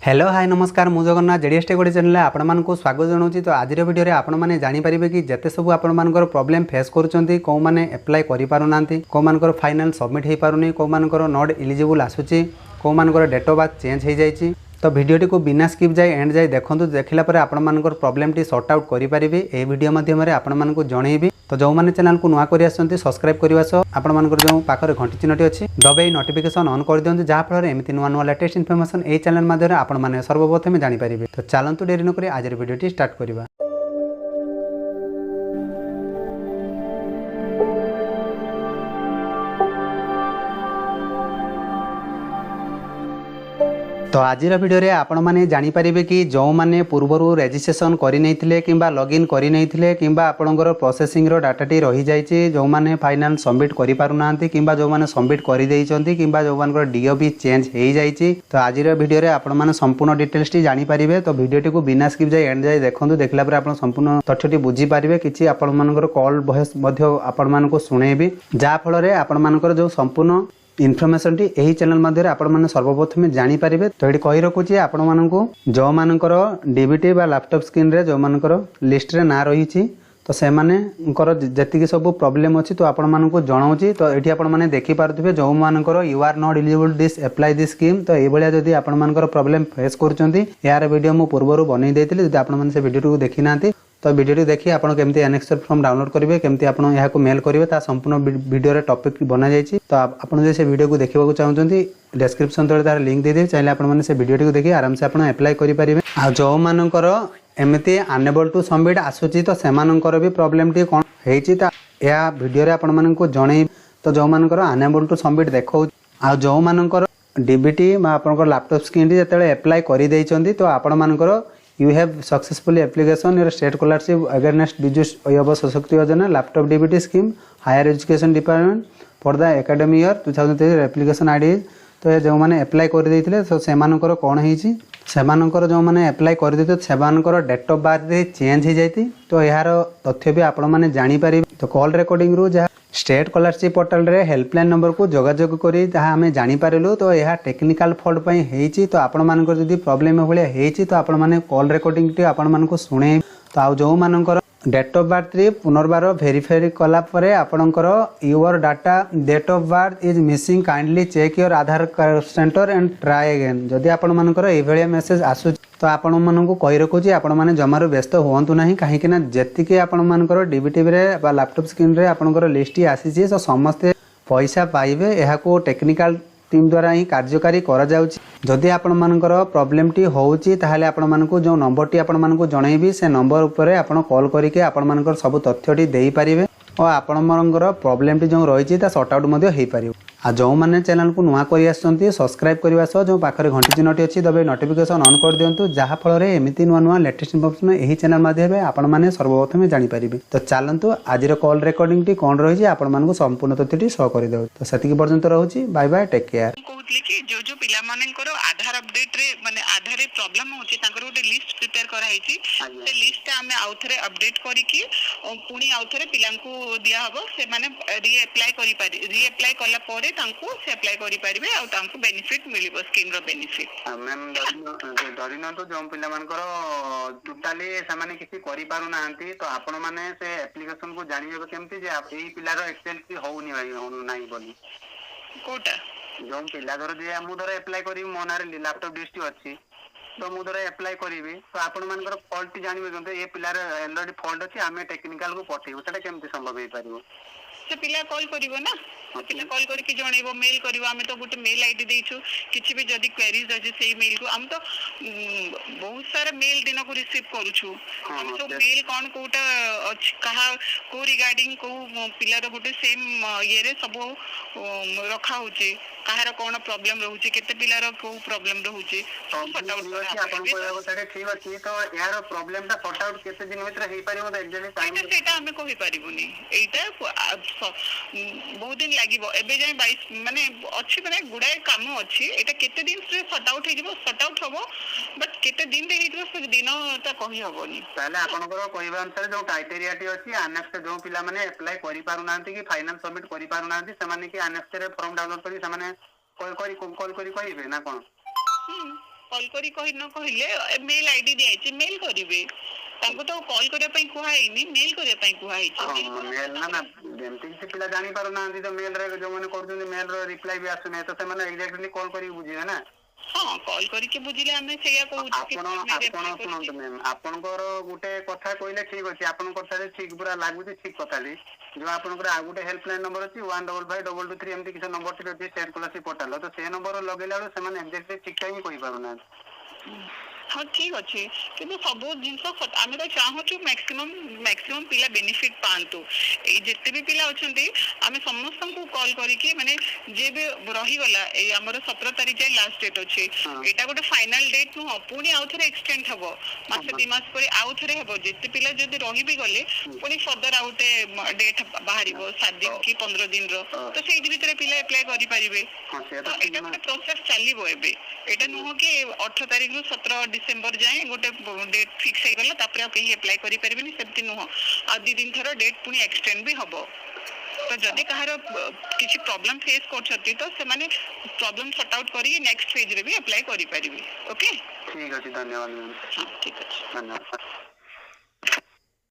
Hello hi नमस्कार मु Jagannath JDS take channel आपण मानक स्वागत जनाऊँ। तो आज वीडियो रे आपण माने जानि परिबे कि जते सब आपण मानकर प्रॉब्लम फेस करूछंती को माने अप्लाई करि पारु नांती को मानकर फाइनल सबमिट हे पारुनी को मानकर नॉट एलिजिबल आसुची को मानकर डेट ऑफ बर्थ चेंज हे जाईची। तो वीडियोटी को बिना स्किप जाए एंड जाए देखंतु देखिला परे आपण मानकर प्रॉब्लम टी सॉर्ट आउट करि परिबे ए वीडियो माध्यम रे आपण मानक जणैबी। तो जो मैंने चैनल को नुआ कर सब्सक्राइब करने सह आपण मानकर जो पाखरे घंटी चिन्हटी अच्छी दबाई नोटिफिकेशन ऑन कर दियंतु जहाँफल एमती नुआ नुआ लेटेस्ट इनफॉरमेशन ए चैनल माध्यम आपण माने सर्वप्रथम जानि परिबे। तो चलंतु देरी न करी आज वीडियोटी स्टार्ट करबा। तो आज वीडियो रे आपण माने जानि परिबे कि जो माने पूर्वरु रजिस्ट्रेशन करि नैथिले किंबा लॉगिन करि नैथिले किंबा आपणकर प्रोसेसिंग रो डाटाटी रही जाइछि जो माने फाइनल सबमिट करि पारु नांती किंबा जो माने सबमिट करि देइछंती किंबा जो मानकर डीओबी चेंज हेइ जाइछि। तो आज वीडियो रे आपण माने संपूर्ण डिटेल्स टी जानि परिबे। तो वीडियोटी को बिना स्किप जाय एंड जाय देखंतु देखला पर आपण संपूर्ण तथ्यटी बुझी परिबे। किछि आपण मानकर कॉल वॉइस मध्य आपण मानको सुनेबी जा फल रे आपण मानकर जो संपूर्ण इनफॉरमेशन टी एही चैनल माध्यम आपण माने सर्वप्रथम जानि परिबे। तो एठी कहि रखुची आपण माननको जो मानकर डीबीटी बा लैपटॉप स्क्रीन रे जो मानकर लिस्ट रे ना रहिछि तो से मानेकर जतिकि सब प्रॉब्लम अछि तो आपण माननको जणाउची। तो एठी आपण माने देखि पारुथिबे जो मानकर you are not eligible this apply this scheme. तो ए भलिया जदी आपण मानकर प्रॉब्लम फेस करूचंती यार वीडियो मु पूर्वरु बनै देथिले जदी आपण माने से वीडियो को देखि नांती तो वीडियो देखिए आपन केमती एनेक्सर फॉर्म डाउनलोड करेंगे केमती आपन यहाँ को मेल करेंगे ता संपूर्ण वीडियो रे टॉपिक बना जाइए। तो आपन जे से वीडियो को देखा चाहते डिस्क्रिप्शन तले तार लिंक दे देबे चाहिए आपण माने से वीडियो को देखिए आराम से आपन अप्लाई करि परिबे। आ जो मानकर एमती अनेबल टू सबमिट आसुची तो सेमानकर भी प्रॉब्लम टी कोन हेची ता या वीडियो रे आपण मानन को जणै। तो जो मानकर अनेबल टू सबमिट देखौ आ जो मानकर डीबीटी मा आपनकर लैपटॉप स्क्रीन टी जतले अप्लाई करि दैचंती तो आपण मानकर You have successfully application your state scholarship against Biju Yava Sashakti Yojana laptop DBT scheme higher education department for the academic year 2023 application ID। तो जो मैंने अप्लाई कर देइथिले तो सेमानकर कोन हेछि सेमानकर जो मैंने अप्लाई कर देते सेमानकर डेट ऑफ बर्थ चेंज हो जाती। तो यार तथ्य भी आपण माने जानि परिबे। तो कॉल रिकॉर्डिंग रु जहाँ स्टेट स्कॉलरशिप पोर्टल रे हेल्पलाइन नंबर को जोगाजोग करी जहाँ आम जानि पारिलु तो यह टेक्निकल फॉल्ट पई हेछि। तो आपण मानकर जदी प्रॉब्लम भलिया हेछि तो आपण माने कॉल रिकॉर्डिंग टी आपण मानको सुने। तो आ जो मानकर डेट ऑफ बर्थ रे पुनर्बार वेरीफाई कला परे आपणकर your data date of birth is missing kindly check your Aadhaar centre and try again. जदि आपण मानकर ए भलिया मेसेज आसु तो आपण माननको कहि रखुची आपण माने जमारो व्यस्त होवंतु नाही काहेकि ना जेतिके आपण मानकर डीबीटी रे बा लैपटॉप स्क्रीन रे आपणकर लिस्ट आसीची तो समस्त पैसा पाइबे यहा को टेक्निकल टीम द्वारा ही कार्यकारी करा जाउची। जदि आपण मानकर प्रॉब्लम टी होउची ताहाले आपण मानको जो नंबर टी आपण मानको जणैबी से नंबर ऊपर आपण कॉल करिके आपण मानकर सब तथ्य टी देई परिबे और आपण मानकर प्रॉब्लम टी जो रहिची ता सॉर्ट आउट मध्ये हेई परिबो। आ जो मैंने चैनल को नुआ कर आसुँच सब्सक्राइब करने सह जो पाखे घंटी चिन्हटी अच्छी दबाई नोटिफिकेशन ऑन कर दिंतु जहाँफल एमती नुआ नुआ लेटेस्ट इनफॉरमेशन यही चैनल माध्यम आपण मैंने सर्वप्रथम जानीपारे। तो चलतु आज कॉल रिकॉर्डिंग टी कौन रही है संपूर्ण तथ्य सह करदे। तो से पर्यंत रोचे बाय बाय टेक केयर। जो जो पिला मानकर आधार अपडेट रे माने आधार रे प्रॉब्लम होची तांकर गोटे लिस्ट प्रिपेयर करा हेची से लिस्ट आमे आउथरे अपडेट करी की पुनी आउथरे पिलांकू दिया हबो से माने री अप्लाई करला परे तांकू से अप्लाई करि परिबे आ तांकू बेनिफिट मिलिबो स्कीम रो बेनिफिट। मैम धरिन तो जो पिला मानकर टोटाली सामाने किसी करि पारु नांती तो आपण माने से एप्लीकेशन को जानिबे केमती जे एई पिला रो एक्सेल की होउनी भाई होनु नाही बोली कोटा जो पिला धर जे मु धर अप्लाई करी मोनारे लैपटॉप डिस्ट्री अछि तो मु धर अप्लाई करी तो आपण मानकर फॉल्ट जानिबे जंते ए पिला रो ऑलरेडी फॉल्ट अछि आमे टेक्निकल को पठेबो सेटा केमती संभव हे पारिबो। से पिला कॉल करिवो ना पिला कॉल करके जणैबो मेल करिवो आमे तो गोटे मेल आईडी देइछु किछि भी जदी क्वेरीज अछि सेही मेल को हम तो बहुत सारा मेल दिन को रिसीव करूछु हम तो मेल कोन कोटा अछि कहा को रिगार्डिंग को पिला रो गोटे सेम ये रे सब रखा होची कहार कोन प्रॉब्लम रहउची केते पिला रो को प्रॉब्लम रहउची सॉर्ट आउट आपण कहबो सेटा ठीक अछि। तो यार प्रॉब्लम ता सॉर्ट आउट केते दिन भीतर हेई पारिबो तो एक्चुअली टाइम सेटा हमें कहि पारिबुनी एटा बहुत दिन लागिबो एबे जाय 22 माने अछि माने गुडाय काम अछि एटा केते दिन से सॉर्ट आउट हे जिवो सॉर्ट आउट हबो बट केते दिन रे हेइतबो से दिन ता कहि हबोनी। ताले आपनकर कहबा अनुसार जो क्राइटेरिया टी अछि अनेक्स जो पिला माने अप्लाई करि पारु नांती कि फाइनल सबमिट करि पारु नांती से माने कि अनेक्स रे फॉर्म डाउनलोड करि से माने कॉल करी कहबे ना कोन କଲ୍ କରି ନ କହିଲେ ମେଲ୍ ଆଇଡି ଦିଆହେଇଛି ମେଲ୍ କରିବେ ତାଙ୍କୁ ତ କଲ୍ କରିବା ପାଇଁ କୁହାହେଇନି ମେଲ୍ କରିବା ପାଇଁ କୁହାହେଇଛି ମେଲ୍ ନା ନା ଯେମିତି କିଛି ପିଲା ଜାଣିପାରୁନାହାନ୍ତି ତ ମେଲ୍ ରେ ଯୋଉମାନେ କରୁଛନ୍ତି ମେଲ୍ ର ରିପ୍ଲାଇ ବି ଆସୁନାହିଁ ତ ସେମାନେ ଏକ୍ଜାକ୍ଟଲି କଲ୍ କରିକି ବୁଝିବେ ନା ହଁ କଲ୍ କରିକି ବୁଝିଲେ ଆମେ ସେଇଆ କହୁଛୁ କି ଆପଣ ଶୁଣନ୍ତୁ ମ୍ୟାମ୍ ଆପଣଙ୍କର ଗୋଟେ କଥା କହିଲେ ଠିକ ଅଛି ଆପଣଙ୍କ କଥା ଠିକ ପୁରା ଲାଗୁଛି ଠିକ କଥାଟି ଯୋଉ ଆପଣଙ୍କର ଆଉ ଗୋଟେ ହେଲ୍ପଲାଇନ୍ ନମ୍ବର ଅଛି 1552223 ଏମିତି କିଛି ନମ୍ବର ଟି ଅଛି ଷ୍ଟେଟ୍ ସ୍କଲାରସିପ୍ ପୋର୍ଟାଲ ତ ସେ ନମ୍ବର ଲଗେଇଲା ବେଳକୁ ସେମାନେ ଏକ୍ଜାକ୍ଟଲି ଠିକ ଟାଇମ୍ କହିପାରୁନାହାନ୍ତି ହଁ ଠିକ ଅଛି କିନ୍ତୁ ସବୁ ଜିନିଷ ଆମେ ତ ଚାହୁଁଛୁ ମ୍ୟାକ୍ସିମମ୍ ପିଲା ବେନିଫିଟ ପାଆନ୍ତୁ ଏଇ ଯେତେ ବି ପିଲା ଅଛନ୍ତି ଆମେ ସମସ୍ତଙ୍କୁ କଲ୍ କରିକି ମାନେ ଯିଏ ବି ରହିଗଲା ଏଇ ଆମର 17 ତାରିଖ ଯାଏ ଲାଷ୍ଟ ଡେଟ୍ ଅଛି ଏଇଟା ଗୋଟେ ଫାଇନାଲ ଡେଟ୍ ନୁହଁ ପୁଣି ଆଉ ଥରେ ଏକ୍ସଟେଣ୍ଡ ହବ ମାସେ 2 ମାସ ପରେ ଆଉ ଥରେ ହବ ଯେତେ ପିଲା ଯଦି ରହିବି ଗଲେ ପୁଣି ଫର୍ଦର ଆଉ ଗୋଟେ ଡେଟ୍ ବାହାରିବ 7 ଦିନ କି 15 ଦିନର ତ ସେଇଠି ଭିତରେ ପିଲା ଆପ୍ଲାଏ କରିପାରିବେ ତ ଏଇଟା ଗୋଟେ ପ୍ରୋସେସ ଚାଲିବ ଏବେ ଏଇଟା ନୁହଁ କି 18 ତାରିଖରୁ 17 ଡିସେମ୍ବର ଯାଏଁ ଗୋଟେ ଡେଟ୍ ଫିକ୍ସ ହେଇଗଲା ତାପରେ ଆଉ କେହି ଆପ୍ଲାଏ କରିପାରିବେନି ସେମିତି ନୁହଁ ଆଉ 2 ଦିନ ଥର ଡେଟ୍ ପୁଣି ଏକ୍ସଟେଣ୍ଡ ବି ହବ ତ ଯଦି କାହାର କିଛି ପ୍ରୋବ୍ଲେମ ଫେସ୍ କରୁଛନ୍ତି ତ ସେମାନେ ପ୍ରୋବ୍ଲେମ ସର୍ଟ ଆଉଟ୍ କରିକି ନେକ୍ସଟ ଫେଜରେ ବି ଆପ୍ଲାଏ କରିପାରିବେ ଓକେ ଠିକ ଅଛି ଧନ୍ୟବାଦ ମ୍ୟାମ୍ ହଁ ଠିକ ଅଛି ଧନ୍ୟବାଦ